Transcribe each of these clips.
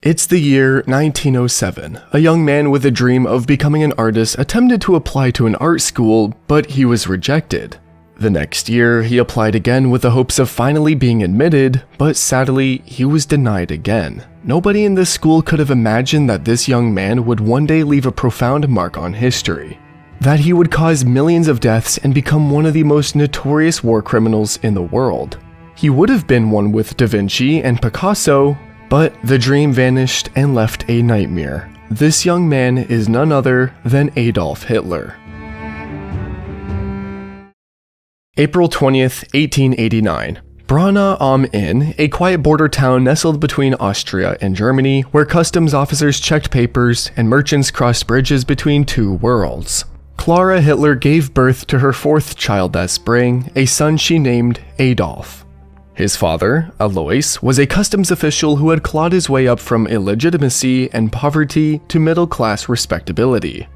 It's the year 1907. A young man with a dream of becoming an artist attempted to apply to an art school, but he was rejected. The next year, he applied again with the hopes of finally being admitted, but sadly, he was denied again. Nobody in this school could have imagined that this young man would one day leave a profound mark on history. That he would cause millions of deaths and become one of the most notorious war criminals in the world. He would have been one with Da Vinci and Picasso, but the dream vanished and left a nightmare. This young man is none other than Adolf Hitler. April 20th, 1889. Braunau am Inn, a quiet border town nestled between Austria and Germany, where customs officers checked papers and merchants crossed bridges between two worlds. Clara Hitler gave birth to her fourth child that spring, a son she named Adolf. His father, Alois, was a customs official who had clawed his way up from illegitimacy and poverty to middle-class respectability.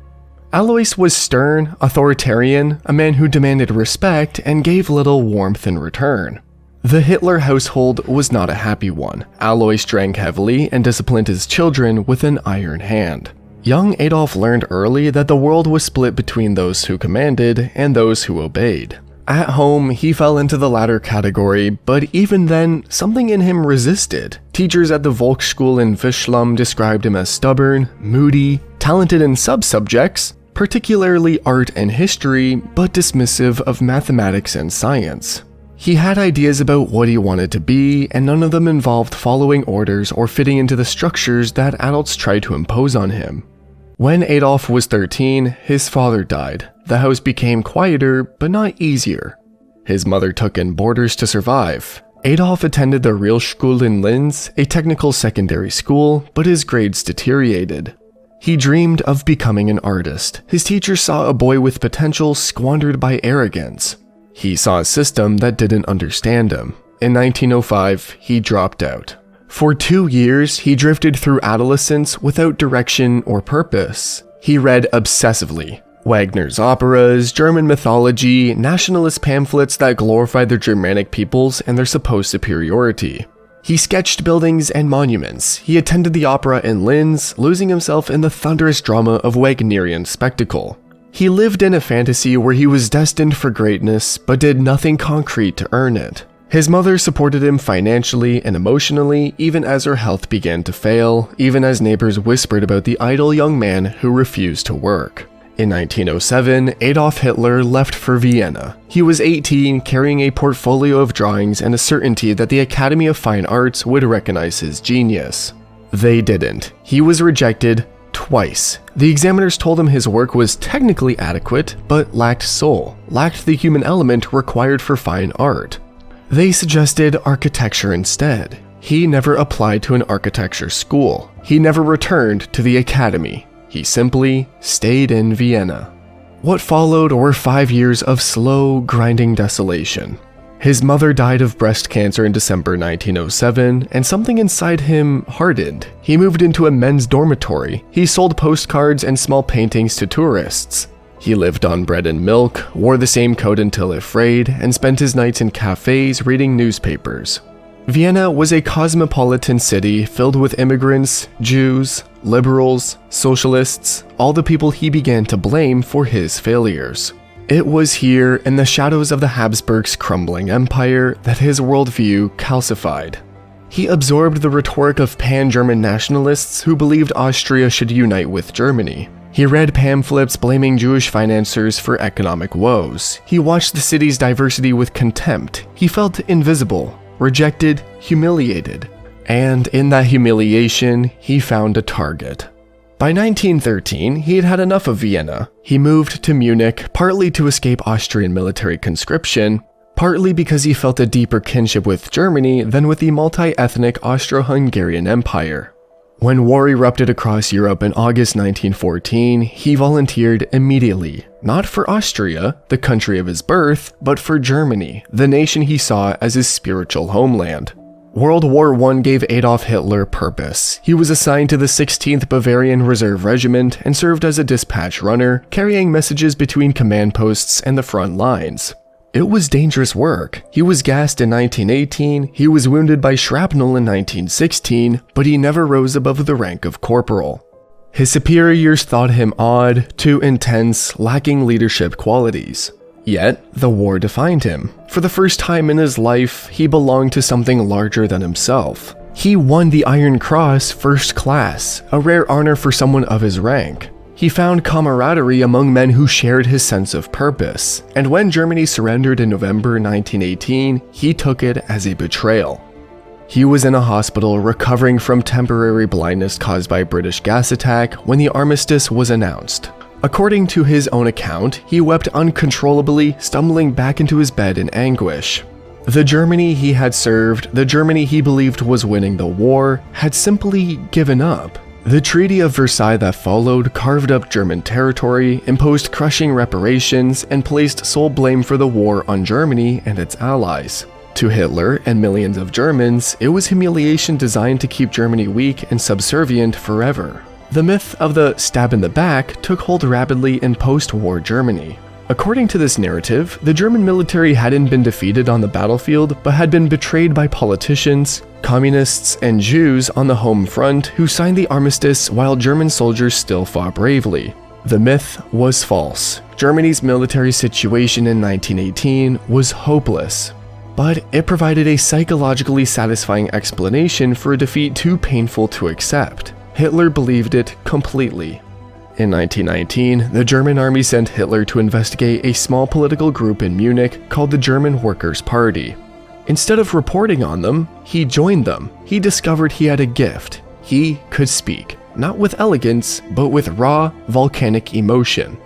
Alois was stern, authoritarian, a man who demanded respect and gave little warmth in return. The Hitler household was not a happy one. Alois drank heavily and disciplined his children with an iron hand. Young Adolf learned early that the world was split between those who commanded and those who obeyed. At home, he fell into the latter category, but even then, something in him resisted. Teachers at the Volksschule in Fischlum described him as stubborn, moody, talented in sub-subjects, particularly art and history, but dismissive of mathematics and science. He had ideas about what he wanted to be, and none of them involved following orders or fitting into the structures that adults tried to impose on him. When Adolf was 13, his father died. The house became quieter, but not easier. His mother took in boarders to survive. Adolf attended the Realschule in Linz, a technical secondary school, but his grades deteriorated. He dreamed of becoming an artist. His teacher saw a boy with potential squandered by arrogance. He saw a system that didn't understand him. In 1905, he dropped out. For 2 years, he drifted through adolescence without direction or purpose. He read obsessively. Wagner's operas, German mythology, nationalist pamphlets that glorified the Germanic peoples and their supposed superiority. He sketched buildings and monuments. He attended the opera in Linz, losing himself in the thunderous drama of Wagnerian spectacle. He lived in a fantasy where he was destined for greatness, but did nothing concrete to earn it. His mother supported him financially and emotionally, even as her health began to fail, even as neighbors whispered about the idle young man who refused to work. In 1907, Adolf Hitler left for Vienna. He was 18, carrying a portfolio of drawings and a certainty that the Academy of Fine Arts would recognize his genius. They didn't. He was rejected twice. The examiners told him his work was technically adequate, but lacked soul, lacked the human element required for fine art. They suggested architecture instead. He never applied to an architecture school. He never returned to the academy. He simply stayed in Vienna. What followed were 5 years of slow, grinding desolation. His mother died of breast cancer in December 1907, and something inside him hardened. He moved into a men's dormitory. He sold postcards and small paintings to tourists. He lived on bread and milk, wore the same coat until it frayed, and spent his nights in cafes reading newspapers. Vienna was a cosmopolitan city filled with immigrants, Jews, liberals, socialists, all the people he began to blame for his failures. It was here, in the shadows of the Habsburgs' crumbling empire, that his worldview calcified. He absorbed the rhetoric of pan-German nationalists who believed Austria should unite with Germany. He read pamphlets blaming Jewish financiers for economic woes. He watched the city's diversity with contempt. He felt invisible, rejected, humiliated. And in that humiliation, he found a target. By 1913, he had had enough of Vienna. He moved to Munich, partly to escape Austrian military conscription, partly because he felt a deeper kinship with Germany than with the multi-ethnic Austro-Hungarian Empire. When war erupted across Europe in August 1914, he volunteered immediately, not for Austria, the country of his birth, but for Germany, the nation he saw as his spiritual homeland. World War I gave Adolf Hitler purpose. He was assigned to the 16th Bavarian Reserve Regiment and served as a dispatch runner, carrying messages between command posts and the front lines. It was dangerous work. He was gassed in 1918, he was wounded by shrapnel in 1916, but he never rose above the rank of corporal. His superiors thought him odd, too intense, lacking leadership qualities. Yet, the war defined him. For the first time in his life, he belonged to something larger than himself. He won the Iron Cross First Class, a rare honor for someone of his rank. He found camaraderie among men who shared his sense of purpose, and when Germany surrendered in November 1918, he took it as a betrayal. He was in a hospital recovering from temporary blindness caused by a British gas attack when the armistice was announced. According to his own account, he wept uncontrollably, stumbling back into his bed in anguish. The Germany he had served, the Germany he believed was winning the war, had simply given up. The Treaty of Versailles that followed carved up German territory, imposed crushing reparations, and placed sole blame for the war on Germany and its allies. To Hitler and millions of Germans, it was humiliation designed to keep Germany weak and subservient forever. The myth of the stab in the back took hold rapidly in post-war Germany. According to this narrative, the German military hadn't been defeated on the battlefield, but had been betrayed by politicians, communists, and Jews on the home front who signed the armistice while German soldiers still fought bravely. The myth was false. Germany's military situation in 1918 was hopeless. But it provided a psychologically satisfying explanation for a defeat too painful to accept. Hitler believed it completely. In 1919, the German army sent Hitler to investigate a small political group in Munich called the German Workers' Party. Instead of reporting on them, he joined them. He discovered he had a gift. He could speak, not with elegance, but with raw, volcanic emotion.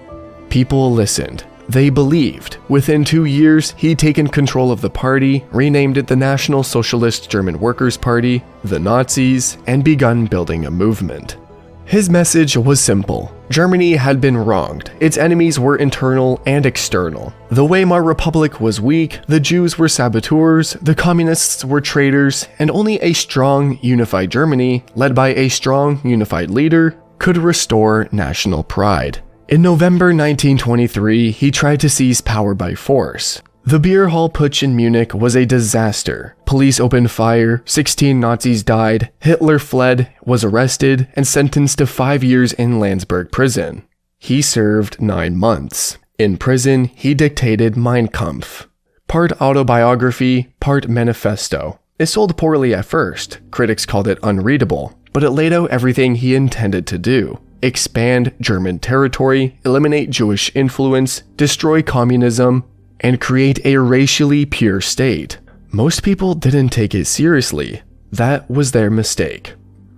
People listened. They believed. Within 2 years, he'd taken control of the party, renamed it the National Socialist German Workers' Party, the Nazis, and begun building a movement. His message was simple. Germany had been wronged. Its enemies were internal and external. The Weimar Republic was weak, the Jews were saboteurs, the communists were traitors, and only a strong, unified Germany, led by a strong, unified leader, could restore national pride. In November 1923, he tried to seize power by force. The beer hall putsch in Munich was a disaster. Police opened fire, 16 Nazis died, Hitler fled, was arrested, and sentenced to 5 years in Landsberg prison. He served 9 months. In prison, he dictated Mein Kampf. Part autobiography, part manifesto. It sold poorly at first. Critics called it unreadable, but it laid out everything he intended to do. Expand German territory, eliminate Jewish influence, destroy communism, and create a racially pure state. Most people didn't take it seriously. That was their mistake.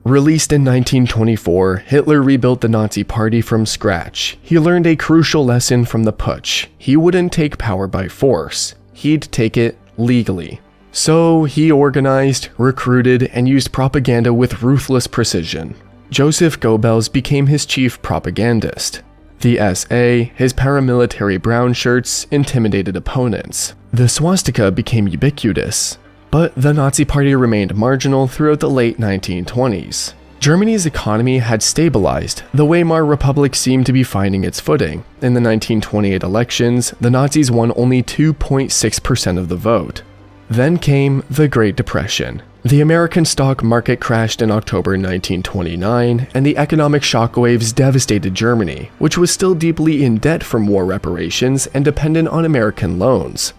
Released in 1924, Hitler rebuilt the Nazi Party from scratch. He learned a crucial lesson from the putsch. He wouldn't take power by force. He'd take it legally. So he organized, recruited, and used propaganda with ruthless precision. Joseph Goebbels became his chief propagandist. The SA, his paramilitary brown shirts, intimidated opponents. The swastika became ubiquitous. But the Nazi Party remained marginal throughout the late 1920s. Germany's economy had stabilized. The Weimar Republic seemed to be finding its footing. In the 1928 elections, the Nazis won only 2.6% of the vote. Then came the Great Depression. The American stock market crashed in October 1929, and the economic shockwaves devastated Germany, which was still deeply in debt from war reparations and dependent on American loans.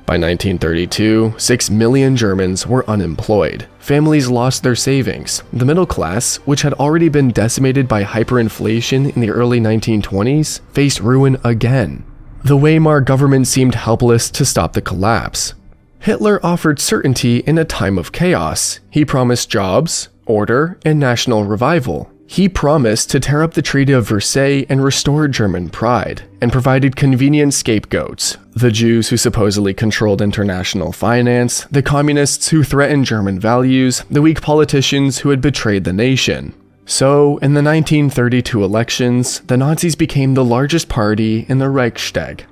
By 1932, 6 million Germans were unemployed. Families lost their savings. The middle class, which had already been decimated by hyperinflation in the early 1920s, faced ruin again. The Weimar government seemed helpless to stop the collapse. Hitler offered certainty in a time of chaos. He promised jobs, order, and national revival. He promised to tear up the Treaty of Versailles and restore German pride, and provided convenient scapegoats: the Jews who supposedly controlled international finance, the communists who threatened German values, the weak politicians who had betrayed the nation. So, in the 1932 elections, the Nazis became the largest party in the Reichstag.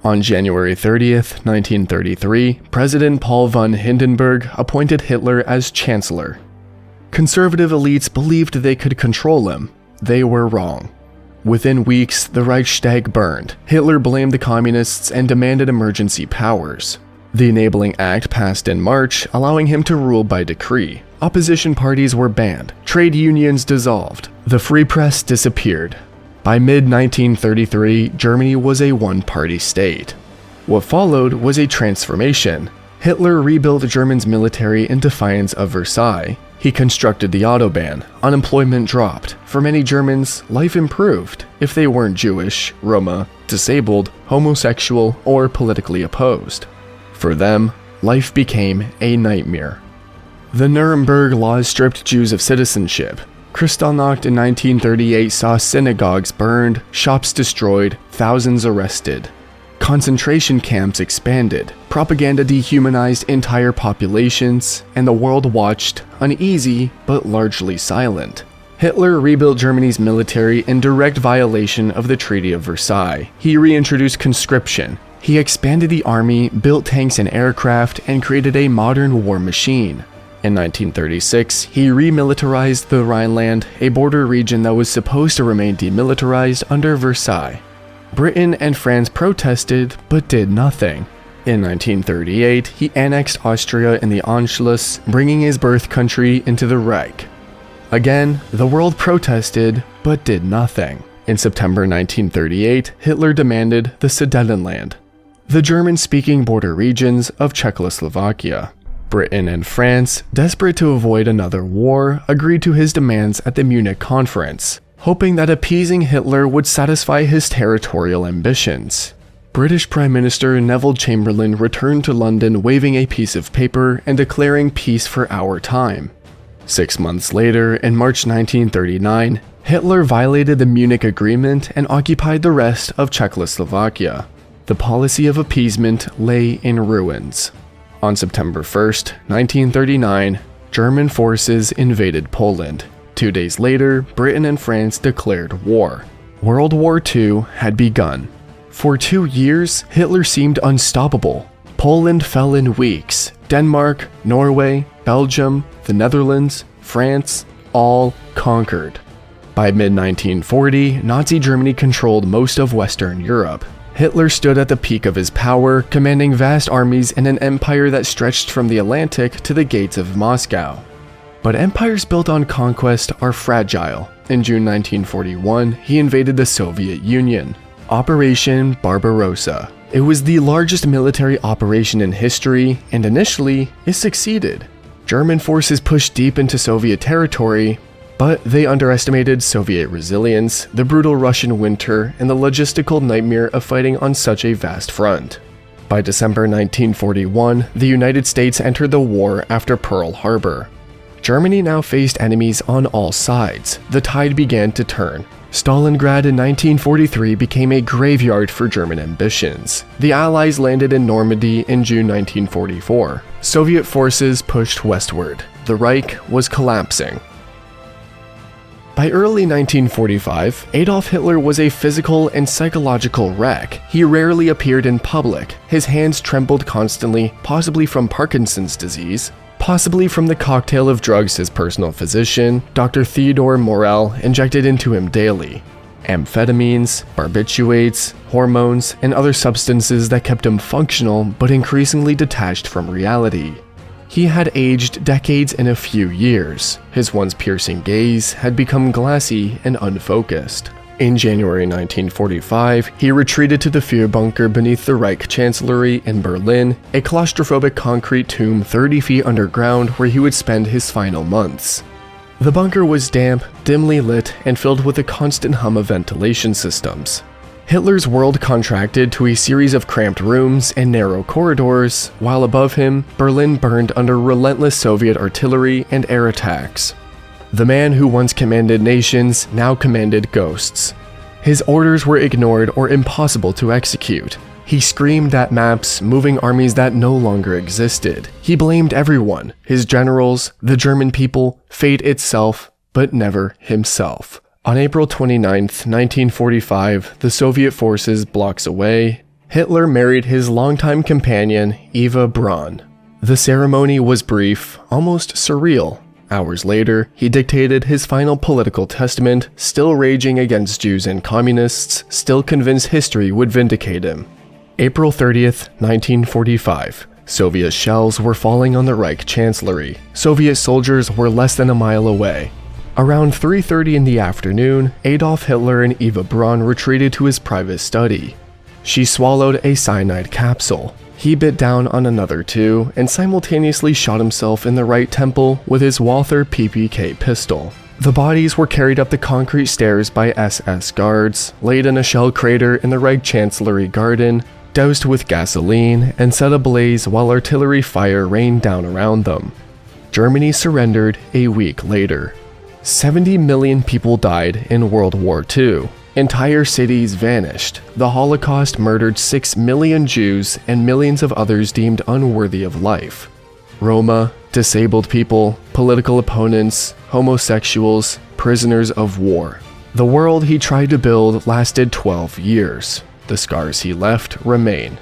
On January 30th, 1933, President Paul von Hindenburg appointed Hitler as Chancellor. Conservative elites believed they could control him. They were wrong. Within weeks, the Reichstag burned. Hitler blamed the communists and demanded emergency powers. The Enabling Act passed in March, allowing him to rule by decree. Opposition parties were banned. Trade unions dissolved. The free press disappeared. By mid-1933, Germany was a one-party state. What followed was a transformation. Hitler rebuilt Germany's military in defiance of Versailles. He constructed the Autobahn. Unemployment dropped. For many Germans, life improved if they weren't Jewish, Roma, disabled, homosexual, or politically opposed. For them, life became a nightmare. The Nuremberg laws stripped Jews of citizenship. Kristallnacht in 1938 saw synagogues burned, shops destroyed, thousands arrested. Concentration camps expanded, propaganda dehumanized entire populations, and the world watched, uneasy but largely silent. Hitler rebuilt Germany's military in direct violation of the Treaty of Versailles. He reintroduced conscription. He expanded the army, built tanks and aircraft, and created a modern war machine. In 1936, he remilitarized the Rhineland, a border region that was supposed to remain demilitarized under Versailles. Britain and France protested, but did nothing. In 1938, he annexed Austria in the Anschluss, bringing his birth country into the Reich. Again, the world protested, but did nothing. In September 1938, Hitler demanded the Sudetenland, the German-speaking border regions of Czechoslovakia. Britain and France, desperate to avoid another war, agreed to his demands at the Munich conference, hoping that appeasing Hitler would satisfy his territorial ambitions. British Prime Minister Neville Chamberlain returned to London waving a piece of paper and declaring peace for our time. 6 months later, in March 1939, Hitler violated the Munich Agreement and occupied the rest of Czechoslovakia. The policy of appeasement lay in ruins. On September 1st, 1939, German forces invaded Poland. 2 days later, Britain and France declared war. World War II had begun. For 2 years, Hitler seemed unstoppable. Poland fell in weeks. Denmark, Norway, Belgium, the Netherlands, France, all conquered. By mid-1940, Nazi Germany controlled most of Western Europe. Hitler stood at the peak of his power, commanding vast armies in an empire that stretched from the Atlantic to the gates of Moscow. But empires built on conquest are fragile. In June 1941, he invaded the Soviet Union. Operation Barbarossa. It was the largest military operation in history, and initially, it succeeded. German forces pushed deep into Soviet territory, but they underestimated Soviet resilience, the brutal Russian winter, and the logistical nightmare of fighting on such a vast front. By December 1941, the United States entered the war after Pearl Harbor. Germany now faced enemies on all sides. The tide began to turn. Stalingrad in 1943 became a graveyard for German ambitions. The Allies landed in Normandy in June 1944. Soviet forces pushed westward. The Reich was collapsing. By early 1945, Adolf Hitler was a physical and psychological wreck. He rarely appeared in public. His hands trembled constantly, possibly from Parkinson's disease, possibly from the cocktail of drugs his personal physician, Dr. Theodor Morell, injected into him daily. Amphetamines, barbiturates, hormones, and other substances that kept him functional but increasingly detached from reality. He had aged decades in a few years. His once piercing gaze had become glassy and unfocused. In January 1945, he retreated to the Fear Bunker beneath the Reich Chancellery in Berlin, a claustrophobic concrete tomb 30 feet underground where he would spend his final months. The bunker was damp, dimly lit, and filled with a constant hum of ventilation systems. Hitler's world contracted to a series of cramped rooms and narrow corridors, while above him, Berlin burned under relentless Soviet artillery and air attacks. The man who once commanded nations now commanded ghosts. His orders were ignored or impossible to execute. He screamed at maps, moving armies that no longer existed. He blamed everyone, his generals, the German people, fate itself, but never himself. On April 29, 1945, the Soviet forces blocks away, Hitler married his longtime companion, Eva Braun. The ceremony was brief, almost surreal. Hours later, he dictated his final political testament, still raging against Jews and communists, still convinced history would vindicate him. April 30th, 1945. Soviet shells were falling on the Reich Chancellery. Soviet soldiers were less than a mile away. Around 3:30 in the afternoon, Adolf Hitler and Eva Braun retreated to his private study. She swallowed a cyanide capsule. He bit down on another two and simultaneously shot himself in the right temple with his Walther PPK pistol. The bodies were carried up the concrete stairs by SS guards, laid in a shell crater in the Reich Chancellery garden, doused with gasoline, and set ablaze while artillery fire rained down around them. Germany surrendered a week later. 70 million people died in World War II. Entire cities vanished. The Holocaust murdered 6 million Jews and millions of others deemed unworthy of life. Roma, disabled people, political opponents, homosexuals, prisoners of war. The world he tried to build lasted 12 years. The scars he left remain.